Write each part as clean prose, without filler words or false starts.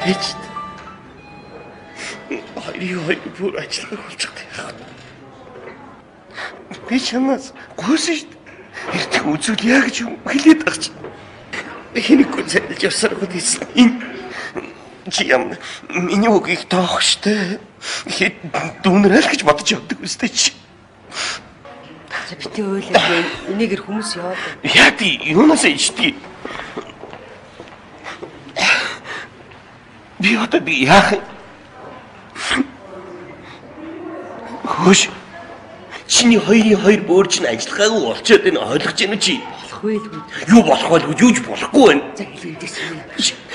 ээж. Хоёр бүр ажиллах болж байгаа. Би чамаас гүйсэн шүү дээ. Эртх үзүүл яа гэж юм хэлээд байгаа чи. Хинэггүй зайлж явсаар хөө гэсэн. Чи юм миний үгийг тоох штэ. Хэд дүүнэрэл гэж бодож явдаг үстэй чи. За битээ ойлаа. Энийгэр хүмүүс яваад. Яа тий юунаас ичдэг. Би одоо би яах. Хөөш. Чиний хоёр бөөрч нь ажиллахаагүй болчиход энэ ойлгож байна чи. Болохгүй л үү. Юу болох вэ? Юуж болохгүй байна. За хэлээдээс юм.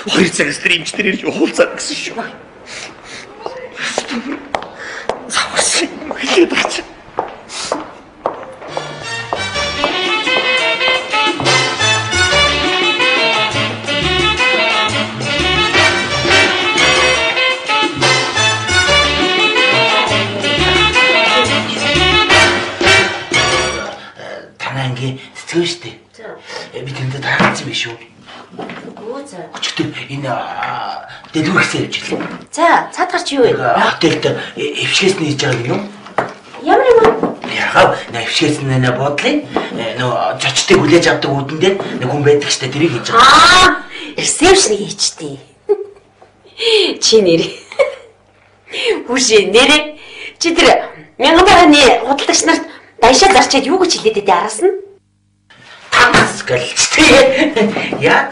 Хоёр цаг стримчдэр ирж уулзаад гэсэн шүү. Завс хэлээд байгаа чи. Сэтгэв штэ. Би тэндээ таарсан биш үү? Өө за. Өчигдөр энэ дэлгүүрхсээр явж ирлээ. За, цаад гарч юу вэ? Хотелд эвшгээс нээж байгаа юм уу? Ямар юм? Яагаад эвшгээс нэ бодлын нөө чочтыг хүлээж авдаг үдэндээ нэг хүн байдаг штэ тэрийг хийж байгаа. Ресепшн хийчтэй. Чи нэр. Хүшээ нэрээ. Чи тэр мянган барааны худалдагч нарт даншаа зарчаад юу гэж хэлээд байдیں араас нь? Танаас гэлчтэй. Яа.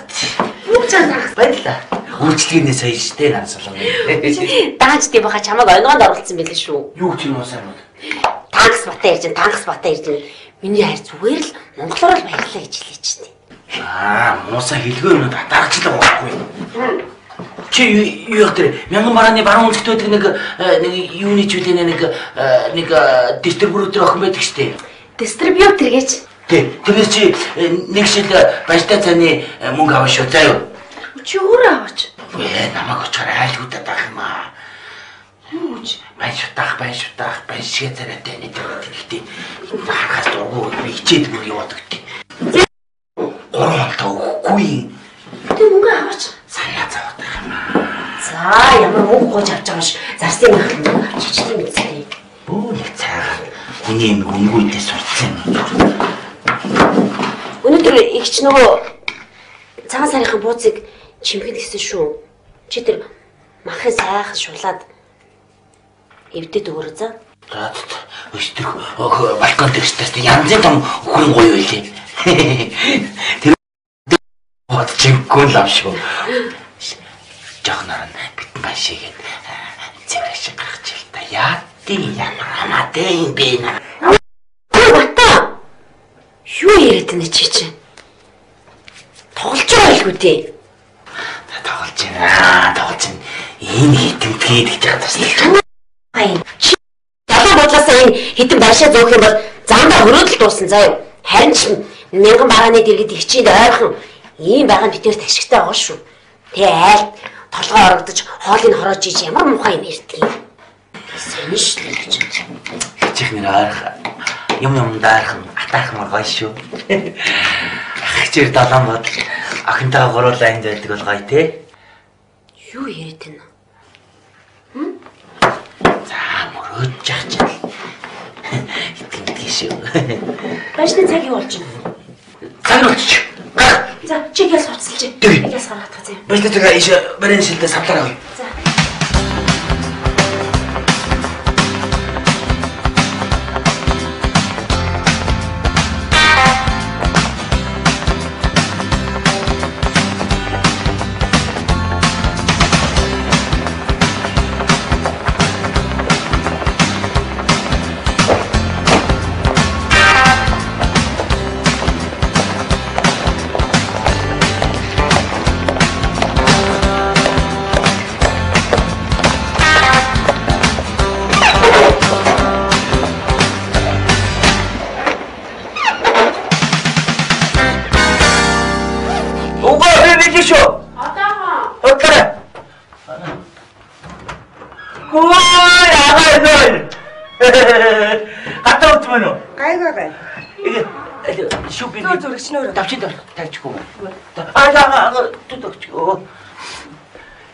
Юу ч анх баярлаа. Үйлчлэгнээ саяжтэй ганцлан. Даанчдын баха чамайг онгонд оруулсан байлээ шүү. Юу ч юм уу сайн. Танкс батаа ирж байна. Миний хайр зүгээр л монголоор л баярлаа гэж хэлээ ч тийм. Муусаа хэлгүй юм татаарчлаа байхгүй. Чи юу яах вэ? Мянган барааны баруун үлгт байдаг нэг юуны ч үлээ нэг дистрибьютор охин байдаг штэ. Дистрибьютор гэж. Тэгээд чи нэг жил баяртай цааны мөнгө авах шүү заа юу? Чи өөрөө аваач. Намайг очихоор айлгуудаад байх юм аа. Юу ч Байн шутаах, байн шигэ царайтай нэг гэхдээ харахаас дургу би хичээд бүр яваад өгдөө. 3 хоног өгөхгүй. Тэг мөнгө аваач. Сая зовоод байгаа юм. За ямар мөнгө гооч авч байгаа ш. Зарсан мөнгө авчиж тийм үстэй. Бөө нэг цаагаар хүний юм өнгөйдээ сурцсан. Өнөөдөр ихч нөгөө цагаан сарынхаа бууцыг чимхэд гисэн шүү. Чи тэр махын сайхан шулаад эвдэд өгөрөө за. За өстөр балкон дээрээс янзын том хүн гоё байлээ. Тэр бод чимгүй л авшгүй. Жохноор битэн башигээд цэвэрч гаргаж ил та яа тийм ямар хамаатай юм бэ наа. Бата. Юу яриад байна чи чинь? Тоглож байгаа байлгүй дээ. Тоглож байна. Энэ хитэмтгээд гэж байгаа тасна. Чи ялан бодлоосаа энэ хитэн байшаа зөөх юм бол заандаа хөрөөдөл дууссан заа юу. Харин ч мянган барааны дэргэд хичээд ойрхон ийм байгаа битээр ташигтай байгаа шүү. Тэгээ айлт толгой орогдож хоолыг хороож иж ямар муухай юм ярьдаг юм. Сониш л гэж. Хичих нэр ойрох юм даархан атаахмар гоё шүү. Хичээр далан бодол охинтойгоо гуруулаа энд байдаг бол гоё те. Юу яриад байна? Мөрөөж жахчаал. Итгэдэг шүү. Башны цаг юу болж байна? Цаг болчих. За чи гээс хуцалж. Гээс гаргах зэ. Башны цаг иш барин шилдэ савлаараа гоё. За.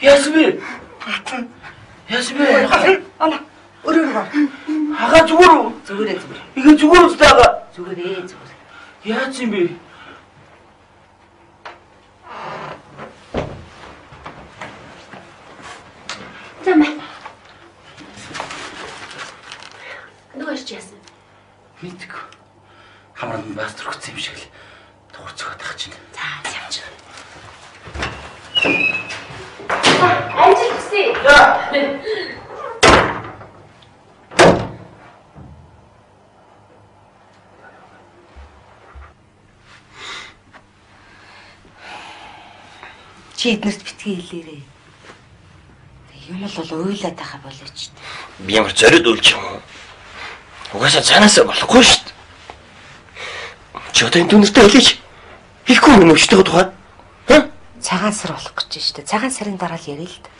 Яасан бэ? Яасан бэ? Ана өрөөр гоо. Хага зүгээр үү? Зүгээрээ. Игэ зүгээр үстэй хага. Зүгээрээ. Яаж юм бэ? Замаа. Нөгөө яасан? Мэдгүй. Хамранд бас төрөгцсөн юм шиг л дуурцгаад тах чинь. За явж. Ажил хүсье. Чи эднэрт битгий хэлээрээ. Юм бол уйлаад байгаа болооч. Би ямар зориуд үлч юм уу? Угаасаа цаанаасаа болохгүй шүү дээ. Чи одоо энэ дүнэртэй хэлээч. Хэлэхгүй юм өвчтэй тухай. Цагаан сар болох гэж байна шүү дээ. Цагаан сарын дараа л ярил л да.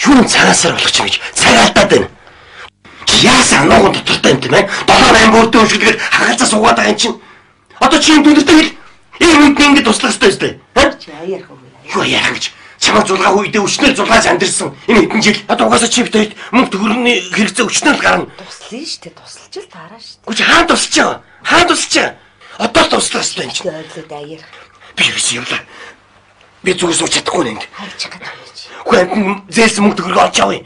Юу цагаан сар болох ч юм гэж цагаалтаад байна. Чи яасан ногоон дотортой юм тийм ээ? 7-8 бүртээ өшгөлгээд хагалцаа суугаад байгаа юм чинь. Одоо чи энэ дүнэртэй хэл. Энэ үед ингэж туслах хэрэгтэй шүү дээ. Чи аяарах уу? Юу яах гэж? Чамаа зулгаа үедээ өчнөл зулгааж амьдэрсэн. Энэ хэдэн жил. Одоо угаасаа чи битээд мөнгө төгрөгийн хэрэгцээ өчнөл гарна. Туслая шүү дээ. Тусалж л таараа шүү дээ. Гүч хаан тусч байгаа. Хаан тусч байгаа. Одоо л туслах хэрэгтэй юм чинь. Ойлоод аяарах. Би юус явлаа. Би зүгээс сууч чадахгүй нэ. Хайж байгаа юм чи. Хүнтэн зээлсэн мөнгө төгрөг олж авъя.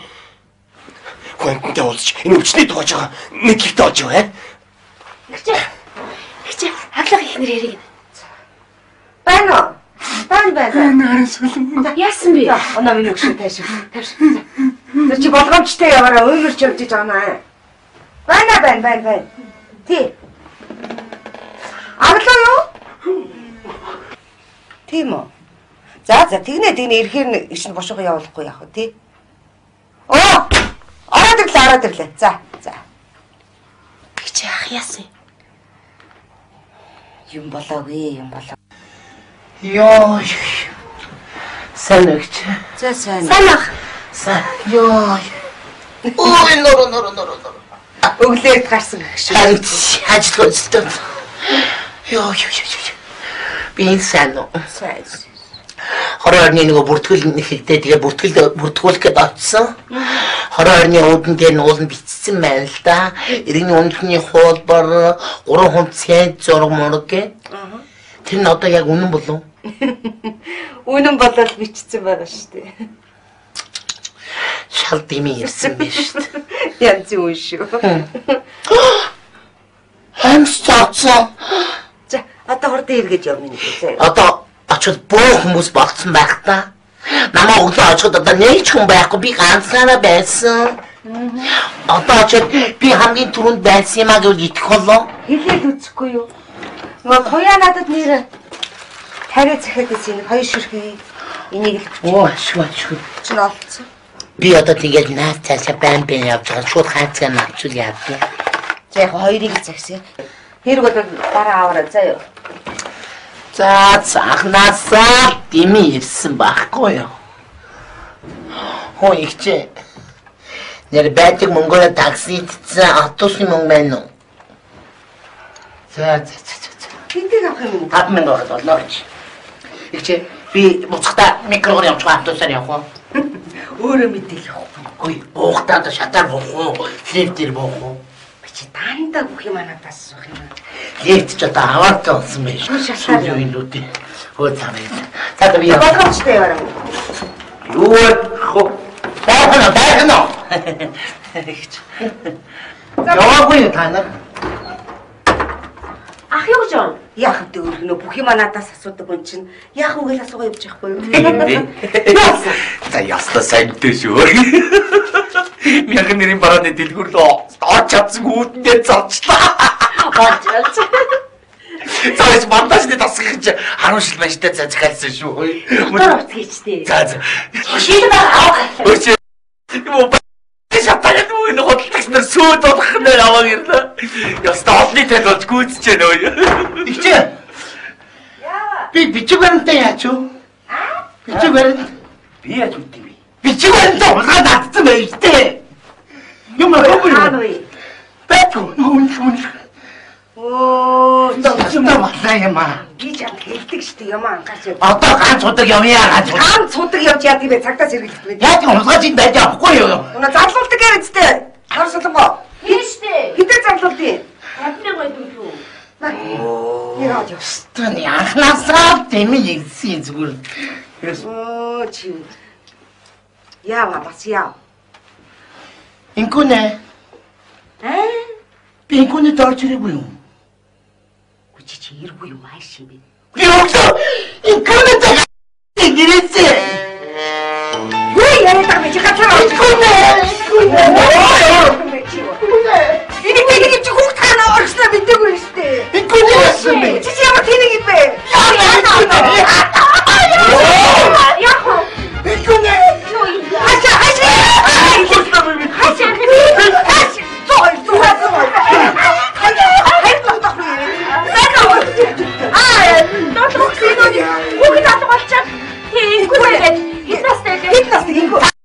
Хүнтэнтэй уулзч энэ өвчний тухайж байгаа мэдлэгтэй олж авъя. Хичээ. Хаглах их нэр яриг. Байна уу? Байна. Наран сүлэн. Яасан бэ? Оноо минь өгшөө таашаа. Тэр чи болгоомжтой яваараа уймарч явж байгаа наа. Байна. Тий. Аглаа юу? Тийм үү? За тэгнэ ирэхээр иш нь бошгоо явуулахгүй яах вэ тий? Оо! Ороод ирлээ. За. Хичээ ах яасан? Юм болоогүй. Ёо. Санагч. За сайн. Санах. Ёо. Ой нороо. Өглөөд гарсан гэх шиг. Ажил хөдөлтөд. Ёо. Би сайн. Хорооны нөгөө бүртгэл нэхэлдээ тэгээ бүртгүүлэх гээд очсон. Хорооны уудан дээр нуулан бичсэн байна л да. Иргэний үнэлгээний хуулбар 3 хүн цэд зураг мураг гэ. Тэр нь одоо яг үнэн болов? Үнэн болол бичсэн байгаа шүү дээ. Шал дими ирсэн биш шүү дээ. Янз үн шүү. Хэмс цаацсан. За одоо хурдан эргэж явна гэж. Одоо очоод бүх хүмүүс болцсон байх та. Намаа өглөө очоод одоо нэг ч хүн байхгүй би ганцаараа байсан. Одоо очоод би хамгийн түрүүнд байсан юм аа гэж итгэх болов. Хэлээд үзэхгүй юу? Нөгөө хуяа надад нэр тариа захиад гэсэн хоёр ширхий энийг л Оо ашгүй. чинь олцсон. Би одоо тэгээд наад цаашаа байн явж байгаа шууд хайцгаа навчул яадгүй. За яг хоёрыг загсаа. Хэрэг бол дараа аваарай заа юу. За цаахнаасаа дими ирсэн байхгүй юу? Хөө ихчээ. Нэр байдаг мөнгөөр такси идсэн автобусны мөнгө байна уу? За. Тэндэг авах юм уу? 5000 болоо гэж. Ихчээ би буцахтаа микрогоор явж байгаа автобусаар явах уу? Өөрөө мэдээл явах. Ой, буухтаа шатаар буух уу? Лифт дээр буух уу? Чи дандаа бүх юм надаас суух юм. Лифт ч одоо аваатай болсон байж. Шатаар юу юм лүдээ. Хөө цааваа. За би яа. Болгоомжтой яваарай. Юу хөө. Тайхна. Яваагүй та нар. Ах юу гэж юм? Яах вэ өөрөө бүх юм надаас асуудаг хүн чинь яах вэ гэж асуугаа явж байхгүй юу? За яста сантай шүү. Мяхан нэрийн барааны дэлгүүрлөө орч чадсан үүдэн дээр зарчлаа. Цааш мандажны тасгах гэж 10 жил маштай захиалсан шүү. Мотор уцгийчтэй. За. Шийдэл авах. Өчигдөр юм шатагаад үгүй нэг хөдөлтөс нар сүйд болох нэр аваа гэрлээ. Яста олны тал болж гүйцэж байна өө. Игчээ. Яава. Би бичиг баримтаа яач юу? Бичиг баримт. Би яаж үтээ би? Бичиг баримтаа улгаад татсан байж тээ. Юм аа юу? Хаана вэ? Бэт хүн. Оо, Зогсондоо болоо юм аа. би ч хэлдэг шүү дээ юм анхаарч яа. Одоо ганц удаг явъя ганц. Ганц цудаг явж яа тийм цагтаа сэргэлдэх вэ? Яг юм хулгайч энэ байж авахгүй юу? Унаа зарлуулдаг гэрэцтэй. Хар солонгоо. Тийштэй. Хитэ зарлуулдیں۔ Хатны гой дүү. Яа яа. Таны анхнаасаа тэмээ ирсэн зүгээр. Оо чи. Яа бас яа. Инкүнэ. Би инкүнэ дорч ирээгүй юу? Гүчи чи иргүй юм ааш юм бэ? Би өгсөн. Инкүнэ так гэрээсээ. Юу яриад байгаа бэ чи гацаа. Инкүнэ. Энийг чи хүүхд хана орчихлоо мэдээгүй шүү дээ. Инкүнэ яасан бэ? Чи ямар тэнэг юм бэ? Яг уу. Инкүнэ. Хачаа. Хүүхэд алга болчиход. Хитнастай. Хитнастай.